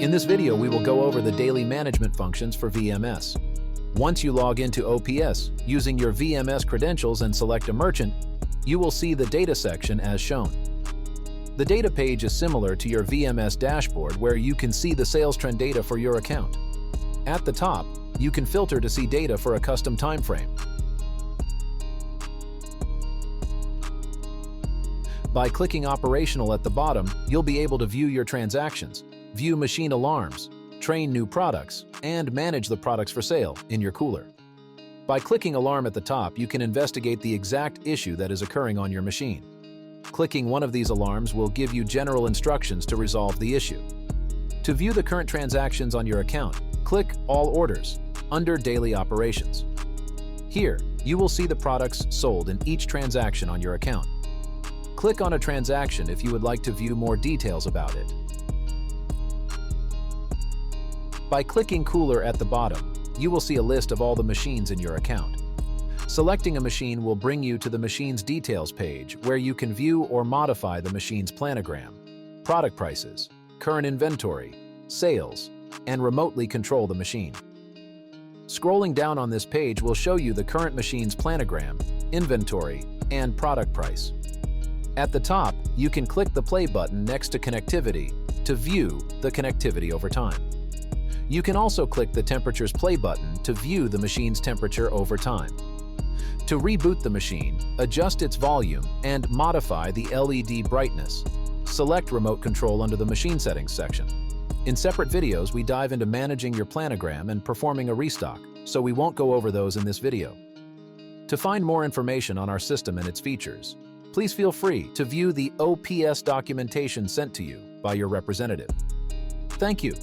In this video, we will go over the daily management functions for VMS. Once you log into OPS using your VMS credentials and select a merchant, you will see the data section as shown. The data page is similar to your VMS dashboard where you can see the sales trend data for your account. At the top, you can filter to see data for a custom time frame. By clicking Operational at the bottom, you'll be able to view your transactions, view machine alarms, train new products, and manage the products for sale in your cooler. By clicking Alarm at the top, you can investigate the exact issue that is occurring on your machine. Clicking one of these alarms will give you general instructions to resolve the issue. To view the current transactions on your account, click All Orders under Daily Operations. Here, you will see the products sold in each transaction on your account. Click on a transaction if you would like to view more details about it. By clicking Cooler at the bottom, you will see a list of all the machines in your account. Selecting a machine will bring you to the machine's details page where you can view or modify the machine's planogram, product prices, current inventory, sales, and remotely control the machine. Scrolling down on this page will show you the current machine's planogram, inventory, and product price. At the top, you can click the play button next to connectivity to view the connectivity over time. You can also click the Temperatures play button to view the machine's temperature over time. To reboot the machine, adjust its volume and modify the LED brightness. Select Remote Control under the Machine Settings section. In separate videos, we dive into managing your planogram and performing a restock, so we won't go over those in this video. To find more information on our system and its features, please feel free to view the OPS documentation sent to you by your representative. Thank you.